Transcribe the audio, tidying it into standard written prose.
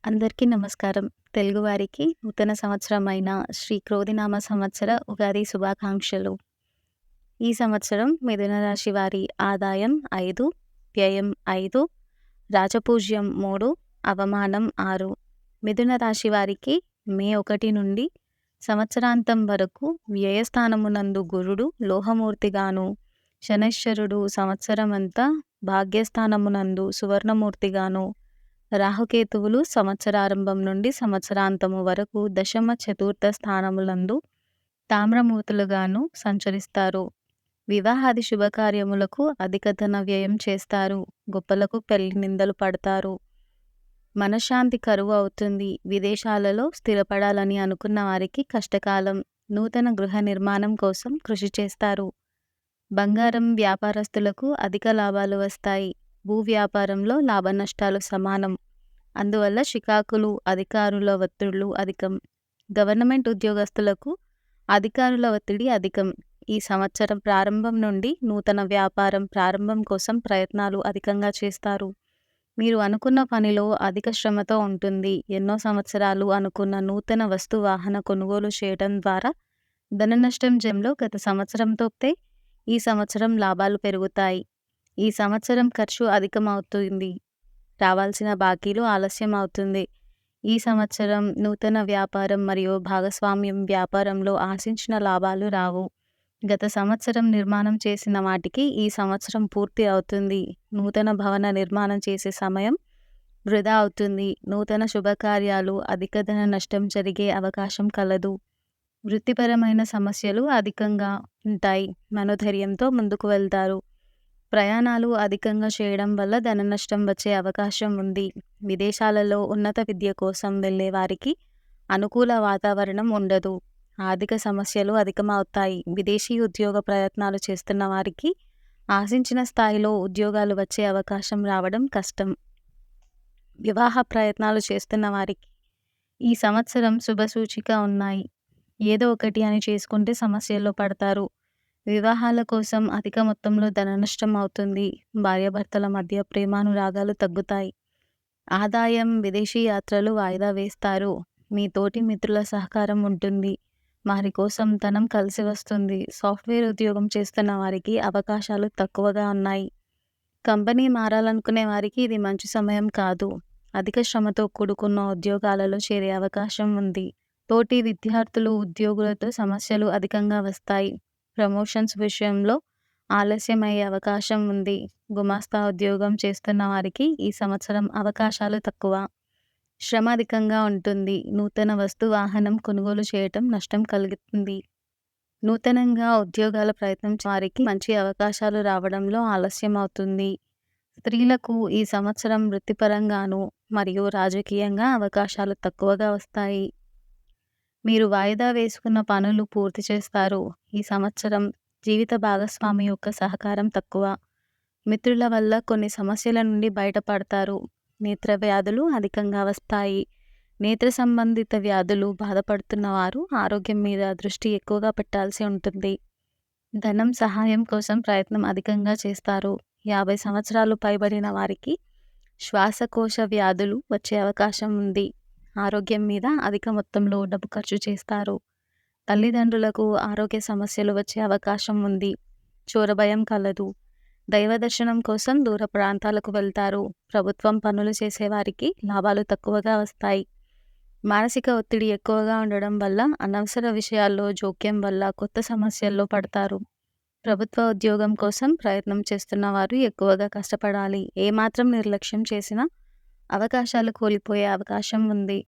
అందరికీ నమస్కారం. తెలుగువారికి నూతన సంవత్సరమైన శ్రీ క్రోధినామ సంవత్సర ఉగాది శుభాకాంక్షలు. ఈ సంవత్సరం మిథున రాశి వారి ఆదాయం 5, వ్యయం 5, రాజపూజ్యం 3, అవమానం 6. మిథున రాశి వారికి మే 1 నుండి సంవత్సరాంతం వరకు వ్యయస్థానమునందు గురుడు లోహమూర్తిగాను, శనైశ్వరుడు సంవత్సరమంతా భాగ్యస్థానమునందు సువర్ణమూర్తిగాను, రాహుకేతువులు సంవత్సరారంభం నుండి సంవత్సరాంతము వరకు దశమ చతుర్థ స్థానములందు తామ్రమూర్తులుగాను సంచరిస్తారు. వివాహాది శుభకార్యములకు అధిక ధన వ్యయం చేస్తారు. గొప్పలకు పెళ్లి నిందలు పడతారు. మనశ్శాంతి కరువు అవుతుంది. విదేశాలలో స్థిరపడాలని అనుకున్న వారికి కష్టకాలం. నూతన గృహ నిర్మాణం కోసం కృషి చేస్తారు. బంగారం వ్యాపారస్తులకు అధిక లాభాలు వస్తాయి. భూ వ్యాపారంలో లాభ నష్టాలు సమానం. అందువల్ల చికాకులు, అధికారుల ఒత్తిళ్లు అధికం. గవర్నమెంట్ ఉద్యోగస్తులకు అధికారుల ఒత్తిడి అధికం. ఈ సంవత్సరం ప్రారంభం నుండి నూతన వ్యాపారం ప్రారంభం కోసం ప్రయత్నాలు అధికంగా చేస్తారు. మీరు అనుకున్న పనిలో అధిక శ్రమతో ఉంటుంది. ఎన్నో సంవత్సరాలు అనుకున్న నూతన వస్తు వాహన కొనుగోలు చేయడం ద్వారా ధన నష్టం జంలో గత సంవత్సరంతోతే ఈ సంవత్సరం లాభాలు పెరుగుతాయి. ఈ సంవత్సరం ఖర్చు అధికమవుతుంది. రావాల్సిన బాకీలు ఆలస్యం అవుతుంది. ఈ సంవత్సరం నూతన వ్యాపారం మరియు భాగస్వామ్యం వ్యాపారంలో ఆశించిన లాభాలు రావు. గత సంవత్సరం నిర్మాణం చేసిన వాటికి ఈ సంవత్సరం పూర్తి అవుతుంది. నూతన భవన నిర్మాణం చేసే సమయం వృధా అవుతుంది. నూతన శుభకార్యాలు అధిక ధన నష్టం జరిగే అవకాశం కలదు. వృత్తిపరమైన సమస్యలు అధికంగా ఉంటాయి. మనోధైర్యంతో ముందుకు వెళ్తారు. ప్రయాణాలు అధికంగా చేయడం వల్ల ధన నష్టం వచ్చే అవకాశం ఉంది. విదేశాలలో ఉన్నత విద్య కోసం వెళ్ళే వారికి అనుకూల వాతావరణం ఉండదు. ఆర్థిక సమస్యలు అధికమవుతాయి. విదేశీ ఉద్యోగ ప్రయత్నాలు చేస్తున్న వారికి ఆశించిన స్థాయిలో ఉద్యోగాలు వచ్చే అవకాశం రావడం కష్టం. వివాహ ప్రయత్నాలు చేస్తున్న వారికి ఈ సంవత్సరం శుభసూచిక ఉన్నాయి. ఏదో ఒకటి అని చేసుకుంటే సమస్యల్లో పడతారు. వివాహాల కోసం అధిక మొత్తంలో ధన నష్టం అవుతుంది. భార్యాభర్తల మధ్య ప్రేమానురాగాలు తగ్గుతాయి. ఆదాయం విదేశీ యాత్రలు వాయిదా వేస్తారు. మీ తోటి మిత్రుల సహకారం ఉంటుంది. వారి కోసం ధనం కలిసి వస్తుంది. సాఫ్ట్వేర్ ఉద్యోగం చేస్తున్న వారికి అవకాశాలు తక్కువగా ఉన్నాయి. కంపెనీ మారాలనుకునే వారికి ఇది మంచి సమయం కాదు. అధిక శ్రమతో కూడుకున్న ఉద్యోగాలలో చేరే అవకాశం ఉంది. తోటి విద్యార్థులు, ఉద్యోగులతో సమస్యలు అధికంగా వస్తాయి. ప్రమోషన్స్ విషయంలో ఆలస్యమయ్యే అవకాశం ఉంది. గుమాస్తా ఉద్యోగం చేస్తున్న వారికి ఈ సంవత్సరం అవకాశాలు తక్కువ. శ్రమ అధికంగా ఉంటుంది. నూతన వస్తు వాహనం కొనుగోలు చేయటం నష్టం కలుగుతుంది. నూతనంగా ఉద్యోగాల ప్రయత్నం వారికి మంచి అవకాశాలు రావడంలో ఆలస్యం అవుతుంది. స్త్రీలకు ఈ సంవత్సరం వృత్తిపరంగాను మరియు రాజకీయంగా అవకాశాలు తక్కువగా వస్తాయి. మీరు వాయిదా వేసుకున్న పనులు పూర్తి చేస్తారు. ఈ సంవత్సరం జీవిత భాగస్వామి యొక్క సహకారం తక్కువ. మిత్రుల వల్ల కొన్ని సమస్యల నుండి బయటపడతారు. నేత్ర వ్యాధులు అధికంగా వస్తాయి. నేత్ర సంబంధిత వ్యాధులు బాధపడుతున్న వారు ఆరోగ్యం మీద దృష్టి ఎక్కువగా పెట్టాల్సి ఉంటుంది. ధనం సహాయం కోసం ప్రయత్నం అధికంగా చేస్తారు. 50 సంవత్సరాలు పైబడిన వారికి శ్వాసకోశ వ్యాధులు వచ్చే అవకాశం ఉంది. ఆరోగ్యం మీద అధిక మొత్తంలో డబ్బు ఖర్చు చేస్తారు. తల్లిదండ్రులకు ఆరోగ్య సమస్యలు వచ్చే అవకాశం ఉంది. చోరభయం కలదు. దైవ దర్శనం కోసం దూర ప్రాంతాలకు వెళ్తారు. ప్రభుత్వం పనులు చేసేవారికి లాభాలు తక్కువగా వస్తాయి. మానసిక ఒత్తిడి ఎక్కువగా ఉండడం వల్ల అనవసర విషయాల్లో జోక్యం వల్ల కొత్త సమస్యల్లో పడతారు. ప్రభుత్వ ఉద్యోగం కోసం ప్రయత్నం చేస్తున్న వారు ఎక్కువగా కష్టపడాలి. ఏమాత్రం నిర్లక్ష్యం చేసినా అవకాశాలు కోల్పోయే అవకాశం ఉంది.